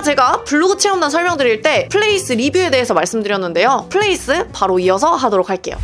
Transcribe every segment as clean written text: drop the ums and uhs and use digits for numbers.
제가 블로그 체험단 설명드릴 때 플레이스 리뷰에 대해서 말씀드렸는데요. 플레이스 바로 이어서 하도록 할게요.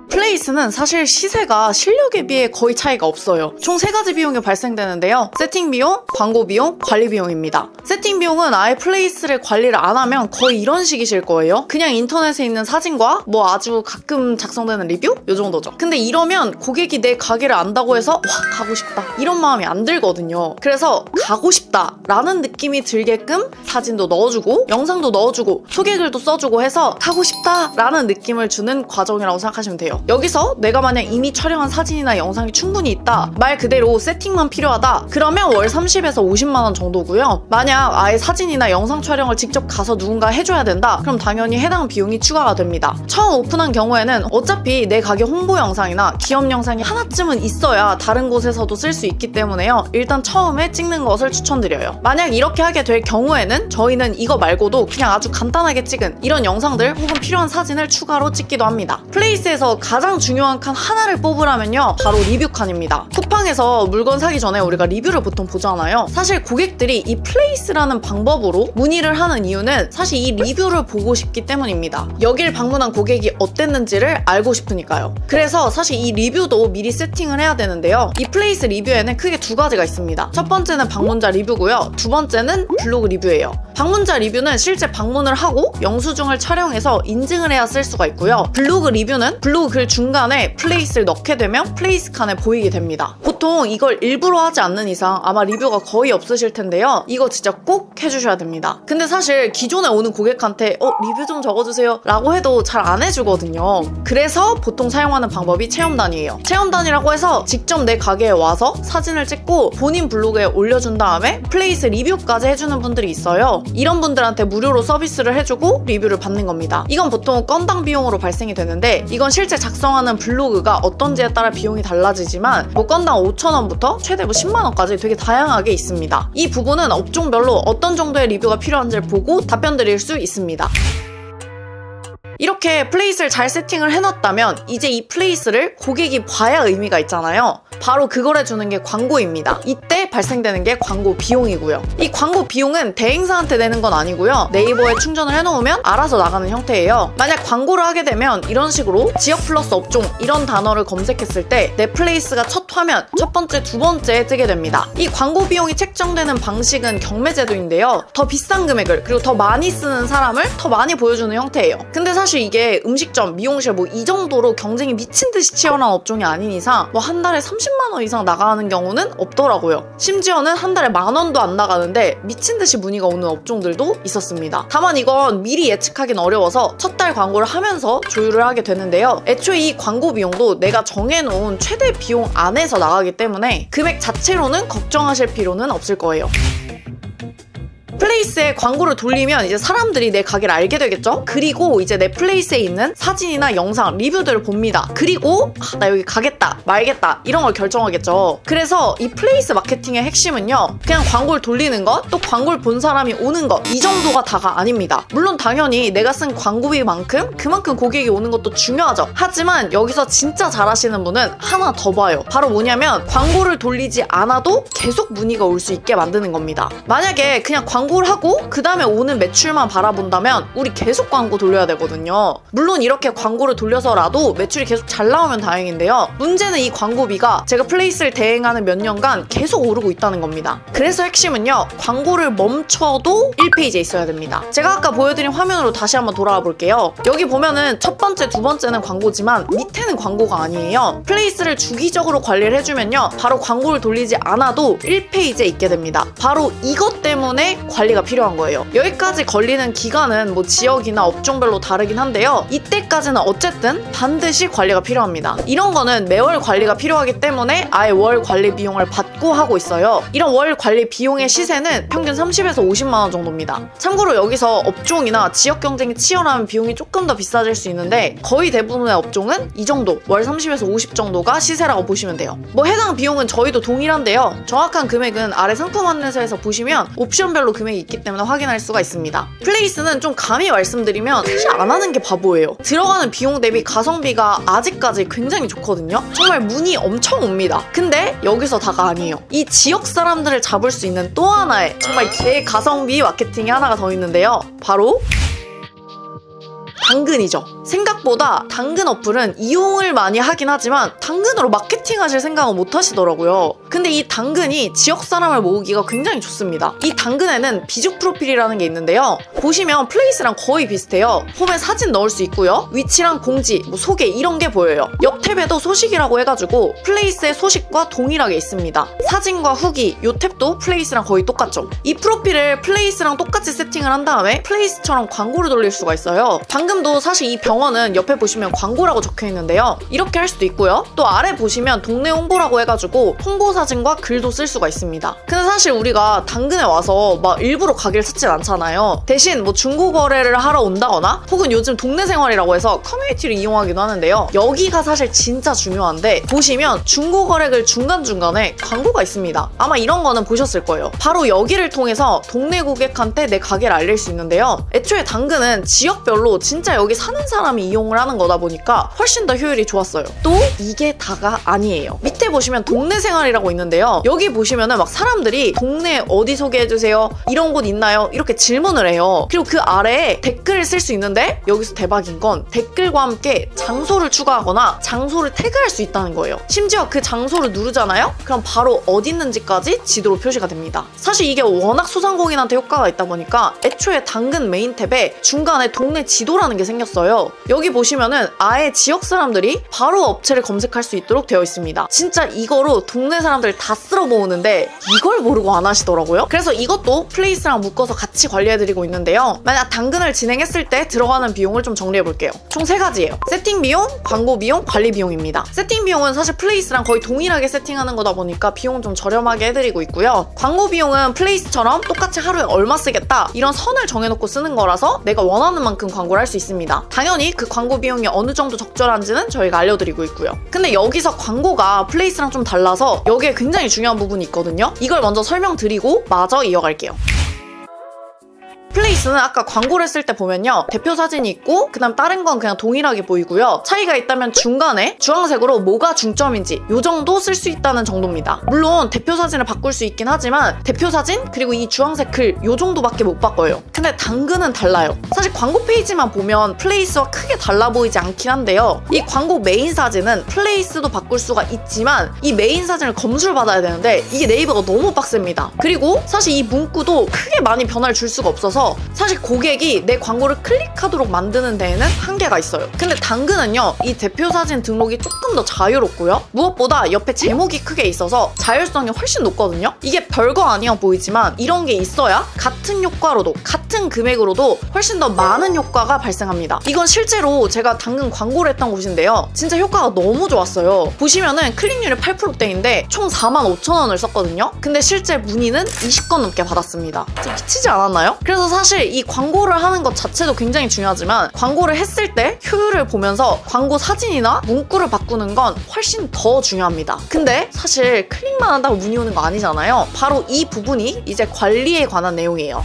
플레이스는 사실 시세가 실력에 비해 거의 차이가 없어요. 총 3가지 비용이 발생되는데요. 세팅 비용, 광고 비용, 관리 비용입니다. 세팅 비용은 아예 플레이스를 관리를 안 하면 거의 이런 식이실 거예요. 그냥 인터넷에 있는 사진과 뭐 아주 가끔 작성되는 리뷰? 요 정도죠. 근데 이러면 고객이 내 가게를 안다고 해서 와 가고 싶다 이런 마음이 안 들거든요. 그래서 가고 싶다 라는 느낌이 들게끔 사진도 넣어주고 영상도 넣어주고 소개글도 써주고 해서 가고 싶다 라는 느낌을 주는 과정이라고 생각하시면 돼요. 여기서 내가 만약 이미 촬영한 사진이나 영상이 충분히 있다, 말 그대로 세팅만 필요하다, 그러면 월 30에서 50만 원 정도고요. 만약 아예 사진이나 영상 촬영을 직접 가서 누군가 해줘야 된다, 그럼 당연히 해당 비용이 추가가 됩니다. 처음 오픈한 경우에는 어차피 내 가게 홍보 영상이나 기업 영상이 하나쯤은 있어야 다른 곳에서도 쓸 수 있기 때문에요. 일단 처음에 찍는 것을 추천드려요. 만약 이렇게 하게 될 경우에는 저희는 이거 말고도 그냥 아주 간단하게 찍은 이런 영상들 혹은 필요한 사진을 추가로 찍기도 합니다. 플레이스에서 가장 중요한 칸 하나를 뽑으라면요, 바로 리뷰 칸입니다. 쿠팡에서 물건 사기 전에 우리가 리뷰를 보통 보잖아요. 사실 고객들이 이 플레이스라는 방법으로 문의를 하는 이유는 사실 이 리뷰를 보고 싶기 때문입니다. 여길 방문한 고객이 어땠는지를 알고 싶으니까요. 그래서 사실 이 리뷰도 미리 세팅을 해야 되는데요. 이 플레이스 리뷰에는 크게 2가지가 있습니다. 첫 번째는 방문자 리뷰고요. 두 번째는 블로그 리뷰예요. 방문자 리뷰는 실제 방문을 하고 영수증을 촬영해서 인증을 해야 쓸 수가 있고요. 블로그 리뷰는 블로그 글 중간에 플레이스를 넣게 되면 플레이스 칸에 보이게 됩니다. 보통 이걸 일부러 하지 않는 이상 아마 리뷰가 거의 없으실 텐데요. 이거 진짜 꼭 해주셔야 됩니다. 근데 사실 기존에 오는 고객한테 리뷰 좀 적어주세요 라고 해도 잘 안 해주거든요. 그래서 보통 사용하는 방법이 체험단이에요. 체험단이라고 해서 직접 내 가게에 와서 사진을 찍고 본인 블로그에 올려준 다음에 플레이스 리뷰까지 해주는 분들이 있어요. 이런 분들한테 무료로 서비스를 해주고 리뷰를 받는 겁니다. 이건 보통 건당 비용으로 발생이 되는데, 이건 실제 작성하는 블로그가 어떤지에 따라 비용이 달라지지만 뭐 건당 5,000원부터 최대 10만 원까지 되게 다양하게 있습니다. 이 부분은 업종별로 어떤 정도의 리뷰가 필요한지를 보고 답변 드릴 수 있습니다. 이렇게 플레이스를 잘 세팅을 해놨다면 이제 이 플레이스를 고객이 봐야 의미가 있잖아요. 바로 그걸 해주는 게 광고입니다. 이때 발생되는 게 광고 비용이고요. 이 광고 비용은 대행사한테 내는 건 아니고요. 네이버에 충전을 해놓으면 알아서 나가는 형태예요. 만약 광고를 하게 되면 이런 식으로 지역 플러스 업종 이런 단어를 검색했을 때 내 플레이스가 첫 화면, 첫 번째, 두 번째에 뜨게 됩니다. 이 광고 비용이 책정되는 방식은 경매제도인데요. 더 비싼 금액을, 그리고 더 많이 쓰는 사람을 더 많이 보여주는 형태예요. 근데 사실 이게 음식점, 미용실 뭐 이 정도로 경쟁이 미친 듯이 치열한 업종이 아닌 이상 뭐 한 달에 30만 원 이상 나가는 경우는 없더라고요. 심지어는 한 달에 10,000원도 안 나가는데 미친 듯이 문의가 오는 업종들도 있었습니다. 다만 이건 미리 예측하긴 어려워서 첫 달 광고를 하면서 조율을 하게 되는데요. 애초에 이 광고 비용도 내가 정해놓은 최대 비용 안에서 나가기 때문에 금액 자체로는 걱정하실 필요는 없을 거예요. 플레이스에 광고를 돌리면 이제 사람들이 내 가게를 알게 되겠죠? 그리고 이제 내 플레이스에 있는 사진이나 영상, 리뷰들을 봅니다. 그리고 나 여기 가겠다, 말겠다 이런 걸 결정하겠죠. 그래서 이 플레이스 마케팅의 핵심은요, 그냥 광고를 돌리는 것, 또 광고를 본 사람이 오는 것, 이 정도가 다가 아닙니다. 물론 당연히 내가 쓴 광고비만큼 그만큼 고객이 오는 것도 중요하죠. 하지만 여기서 진짜 잘하시는 분은 하나 더 봐요. 바로 뭐냐면 광고를 돌리지 않아도 계속 문의가 올 수 있게 만드는 겁니다. 만약에 그냥 광고를 하고 그 다음에 오는 매출만 바라본다면 우리 계속 광고 돌려야 되거든요. 물론 이렇게 광고를 돌려서라도 매출이 계속 잘 나오면 다행인데요. 문제는 이 광고비가 제가 플레이스를 대행하는 몇 년간 계속 오르고 있다는 겁니다. 그래서 핵심은요, 광고를 멈춰도 1페이지에 있어야 됩니다. 제가 아까 보여드린 화면으로 다시 한번 돌아와 볼게요. 여기 보면은 첫 번째, 두 번째는 광고지만 밑에는 광고가 아니에요. 플레이스를 주기적으로 관리를 해주면요, 바로 광고를 돌리지 않아도 1페이지에 있게 됩니다. 바로 이것 때문에 관리가 필요한 거예요. 여기까지 걸리는 기간은 뭐 지역이나 업종별로 다르긴 한데요. 이때까지는 어쨌든 반드시 관리가 필요합니다. 이런 거는 매월 관리가 필요하기 때문에 아예 월 관리 비용을 받고 하고 있어요. 이런 월 관리 비용의 시세는 평균 30에서 50만 원 정도입니다. 참고로 여기서 업종이나 지역 경쟁이 치열하면 비용이 조금 더 비싸질 수 있는데 거의 대부분의 업종은 이 정도, 월 30에서 50 정도가 시세라고 보시면 돼요. 뭐 해당 비용은 저희도 동일한데요. 정확한 금액은 아래 상품 안내서에서 보시면 옵션별로 금액이 금액이 있기 때문에 확인할 수가 있습니다. 플레이스는 좀 감히 말씀드리면 사실 안 하는 게 바보예요. 들어가는 비용 대비 가성비가 아직까지 굉장히 좋거든요. 정말 문의 엄청 옵니다. 근데 여기서 다가 아니에요. 이 지역 사람들을 잡을 수 있는 또 하나의 정말 대가성비 마케팅이 하나가 더 있는데요. 바로 당근이죠. 생각보다 당근 어플은 이용을 많이 하긴 하지만 당근으로 마케팅 하실 생각은 못 하시더라고요. 근데 이 당근이 지역 사람을 모으기가 굉장히 좋습니다. 이 당근에는 비주 프로필이라는 게 있는데요. 보시면 플레이스랑 거의 비슷해요. 홈에 사진 넣을 수 있고요. 위치랑 공지, 소개 이런 게 보여요. 옆 탭에도 소식이라고 해가지고 플레이스의 소식과 동일하게 있습니다. 사진과 후기, 이 탭도 플레이스랑 거의 똑같죠. 이 프로필을 플레이스랑 똑같이 세팅을 한 다음에 플레이스처럼 광고를 돌릴 수가 있어요. 방금도 사실 이 병원은 옆에 보시면 광고라고 적혀 있는데요. 이렇게 할 수도 있고요. 또 아래 보시면 동네 홍보라고 해가지고 홍보 사진과 글도 쓸 수가 있습니다. 근데 사실 우리가 당근에 와서 막 일부러 가게를 찾진 않잖아요. 대신 중고 거래를 하러 온다거나 혹은 요즘 동네 생활이라고 해서 커뮤니티를 이용하기도 하는데요. 여기가 사실 진짜 중요한데 보시면 중고 거래글 중간중간에 광고가 있습니다. 아마 이런 거는 보셨을 거예요. 바로 여기를 통해서 동네 고객한테 내 가게를 알릴 수 있는데요. 애초에 당근은 지역별로 진짜 여기 사는 사람이 이용을 하는 거다 보니까 훨씬 더 효율이 좋았어요. 또 이게 다가 아니에요. 밑에 보시면 동네 생활이라고 있는데요. 여기 보시면은 막 사람들이 동네 어디 소개해주세요, 이런 곳 있나요? 이렇게 질문을 해요. 그리고 그 아래에 댓글을 쓸 수 있는데 여기서 대박인 건 댓글과 함께 장소를 추가하거나 장소를 태그할 수 있다는 거예요. 심지어 그 장소를 누르잖아요? 그럼 바로 어디 있는지까지 지도로 표시가 됩니다. 사실 이게 워낙 소상공인한테 효과가 있다 보니까 애초에 당근 메인 탭에 중간에 동네 지도라는 게 생겼어요. 여기 보시면은 아예 지역 사람들이 바로 업체를 검색할 수 있도록 되어 있습니다. 진짜 이거로 동네 사람들 다 쓸어 모으는데 이걸 모르고 안 하시더라고요. 그래서 이것도 플레이스랑 묶어서 같이 관리해드리고 있는데요. 만약 당근을 진행했을 때 들어가는 비용을 좀 정리해볼게요. 총 3가지예요. 세팅 비용, 광고 비용, 관리 비용입니다. 세팅 비용은 사실 플레이스랑 거의 동일하게 세팅하는 거다 보니까 비용은 좀 저렴하게 해드리고 있고요. 광고 비용은 플레이스처럼 똑같이 하루에 얼마 쓰겠다 이런 선을 정해놓고 쓰는 거라서 내가 원하는 만큼 광고를 할 수 있습니다. 당연히 그 광고 비용이 어느 정도 적절한지는 저희가 알려드리고 있고요. 근데 여기서 광고가 플레이스랑 좀 달라서 여기에 굉장히 중요한 부분이 있거든요. 이걸 먼저 설명드리고 마저 이어갈게요. 플레이스는 아까 광고를 했을 때 보면요, 대표 사진이 있고 그다음 다른 건 그냥 동일하게 보이고요. 차이가 있다면 중간에 주황색으로 뭐가 중점인지 요 정도 쓸 수 있다는 정도입니다. 물론 대표 사진을 바꿀 수 있긴 하지만 대표 사진 그리고 이 주황색 글 요 정도밖에 못 바꿔요. 근데 당근은 달라요. 사실 광고 페이지만 보면 플레이스와 크게 달라 보이지 않긴 한데요. 이 광고 메인 사진은 플레이스도 바꿀 수가 있지만 이 메인 사진을 검수를 받아야 되는데 이게 네이버가 너무 빡셉니다. 그리고 사실 이 문구도 크게 많이 변화를 줄 수가 없어서 사실 고객이 내 광고를 클릭하도록 만드는 데에는 한계가 있어요. 근데 당근은요, 이 대표 사진 등록이 조금 더 자유롭고요. 무엇보다 옆에 제목이 크게 있어서 자율성이 훨씬 높거든요. 이게 별거 아니어 보이지만 이런 게 있어야 같은 효과로도 같은 금액으로도 훨씬 더 많은 효과가 발생합니다. 이건 실제로 제가 당근 광고를 했던 곳인데요. 진짜 효과가 너무 좋았어요. 보시면은 클릭률이 8%대인데 총 45,000원을 썼거든요. 근데 실제 문의는 20건 넘게 받았습니다. 좀 미치지 않았나요? 그래서 사실 이 광고를 하는 것 자체도 굉장히 중요하지만 광고를 했을 때 효율을 보면서 광고 사진이나 문구를 바꾸는 건 훨씬 더 중요합니다. 근데 사실 클릭만 한다고 문의 오는 거 아니잖아요. 바로 이 부분이 이제 관리에 관한 내용이에요.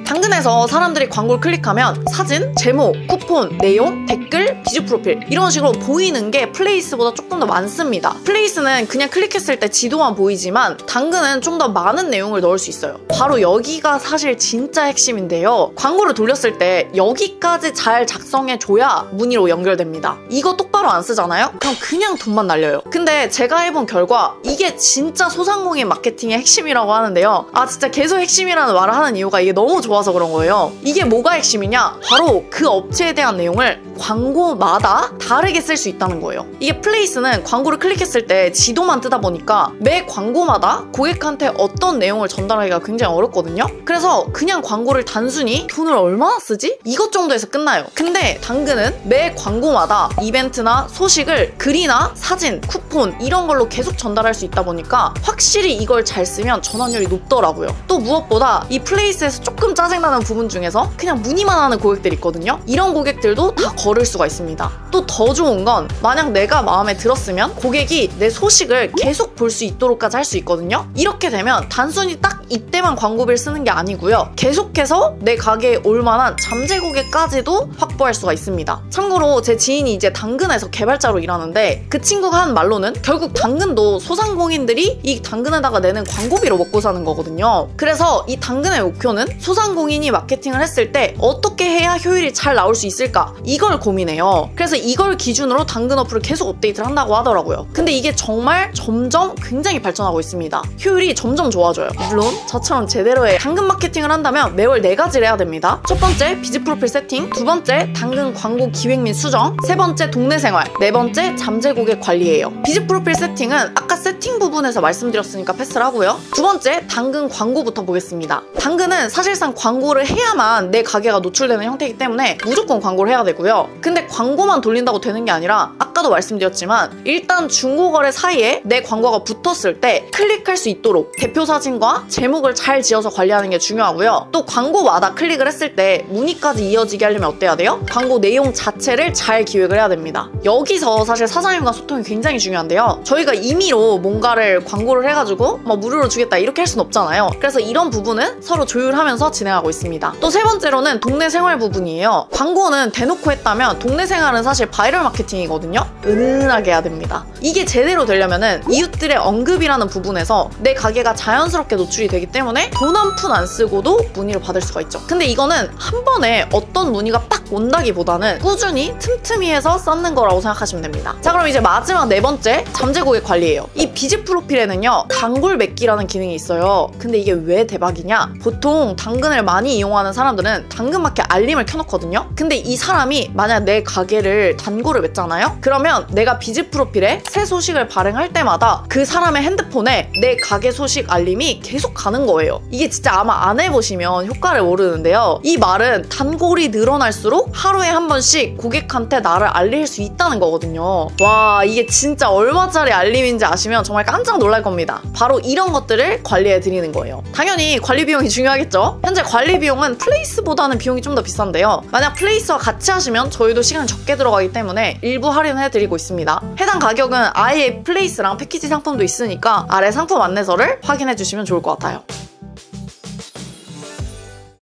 당근에서 사람들이 광고를 클릭하면 사진, 제목, 쿠폰, 내용, 댓글, 비주 프로필 이런 식으로 보이는 게 플레이스보다 조금 더 많습니다. 플레이스는 그냥 클릭했을 때 지도만 보이지만 당근은 좀 더 많은 내용을 넣을 수 있어요. 바로 여기가 사실 진짜 핵심인데요. 광고를 돌렸을 때 여기까지 잘 작성해줘야 문의로 연결됩니다. 이거 똑바로 안 쓰잖아요? 그냥 돈만 날려요. 근데 제가 해본 결과 이게 진짜 소상공인 마케팅의 핵심이라고 하는데요. 아 진짜 계속 핵심이라는 말을 하는 이유가 이게 너무 좋아서 그런 거예요. 이게 뭐가 핵심이냐? 바로 그 업체에 대한 내용을 광고마다 다르게 쓸 수 있다는 거예요. 이게 플레이스는 광고를 클릭했을 때 지도만 뜨다 보니까 매 광고마다 고객한테 어떤 내용을 전달하기가 굉장히 어렵거든요. 그래서 그냥 광고를 단순히 돈을 얼마나 쓰지? 이것 정도에서 끝나요. 근데 당근은 매 광고마다 이벤트나 정보나 소식을 글이나 사진, 쿠폰 이런 걸로 계속 전달할 수 있다 보니까 확실히 이걸 잘 쓰면 전환율이 높더라고요. 또 무엇보다 이 플레이스에서 조금 짜증나는 부분 중에서 그냥 문의만 하는 고객들이 있거든요. 이런 고객들도 다 걸을 수가 있습니다. 또 더 좋은 건 만약 내가 마음에 들었으면 고객이 내 소식을 계속 볼 수 있도록까지 할 수 있거든요. 이렇게 되면 단순히 딱 이때만 광고비를 쓰는 게 아니고요. 계속해서 내 가게에 올 만한 잠재 고객까지도 확보할 수가 있습니다. 참고로 제 지인이 이제 당근에서 개발자로 일하는데 그 친구가 한 말로는 결국 당근도 소상공인들이 이 당근에다가 내는 광고비로 먹고 사는 거거든요. 그래서 이 당근의 목표는 소상공인이 마케팅을 했을 때 어떻게 해야 효율이 잘 나올 수 있을까? 이걸 고민해요. 그래서 이걸 기준으로 당근 어플을 계속 업데이트를 한다고 하더라고요. 근데 이게 정말 점점 굉장히 발전하고 있습니다. 효율이 점점 좋아져요. 물론 저처럼 제대로의 당근 마케팅을 한다면 매월 4가지를 해야 됩니다. 첫 번째, 비즈 프로필 세팅. 두 번째, 당근 광고 기획 및 수정. 세 번째, 동네 생활. 네 번째, 잠재 고객 관리예요. 비즈 프로필 세팅은 아까 세팅 부분에서 말씀드렸으니까 패스를 하고요. 두 번째, 당근 광고부터 보겠습니다. 당근은 사실상 광고를 해야만 내 가게가 노출되는 형태이기 때문에 무조건 광고를 해야 되고요. 근데 광고만 돌린다고 되는 게 아니라 아까도 말씀드렸지만 일단 중고거래 사이에 내 광고가 붙었을 때 클릭할 수 있도록 대표 사진과 제목을 잘 지어서 관리하는 게 중요하고요. 또 광고마다 클릭을 했을 때 문의까지 이어지게 하려면 어때야 돼요? 광고 내용 자체를 잘 기획을 해야 됩니다. 여기서 사실 사장님과 소통이 굉장히 중요한데요. 저희가 임의로 뭔가를 광고를 해가지고 무료로 주겠다 이렇게 할 순 없잖아요. 그래서 이런 부분은 서로 조율하면서 진행하고 있습니다. 또 세 번째로는 동네 생활 부분이에요. 광고는 대놓고 했다면 동네 생활은 사실 바이럴 마케팅이거든요. 은은하게 해야 됩니다. 이게 제대로 되려면은 이웃들의 언급이라는 부분에서 내 가게가 자연스럽게 노출이 되기 때문에 돈 한 푼 안 쓰고도 문의를 받을 수가 있죠. 근데 이거는 한 번에 어떤 문의가 딱 온다기보다는 꾸준히 틈틈이 해서 쌓는 거라고 생각하시면 됩니다. 자, 그럼 이제 마지막 네 번째, 잠재 고객 관리예요. 이 비즈 프로필에는요, 단골 맺기라는 기능이 있어요. 근데 이게 왜 대박이냐? 보통 당근을 많이 이용하는 사람들은 당근마켓 알림을 켜놓거든요. 근데 이 사람이 만약 내 가게를 단골을 맺잖아요? 그러면 내가 비즈 프로필에 새 소식을 발행할 때마다 그 사람의 핸드폰에 내 가게 소식 알림이 계속 가는 거예요. 이게 진짜 아마 안 해보시면 효과를 모르는데요. 이 말은 단골이 늘어날수록 하루에 한 번씩 고객한테 나를 알릴 수 있다는 거거든요. 와, 이게 진짜 얼마짜리 알림인지 아시면 정말 깜짝 놀랄 겁니다. 바로 이런 것들을 관리해 드리는 거예요. 당연히 관리 비용이 중요하겠죠? 현재 관리 비용은 플레이스보다는 비용이 좀 더 비싼데요. 만약 플레이스와 같이 하시면 저희도 시간이 적게 들어가기 때문에 일부 할인해 드리고 있습니다. 해당 가격은 아예 플레이스랑 패키지 상품도 있으니까 아래 상품 안내서를 확인해 주시면 좋을 것 같아요.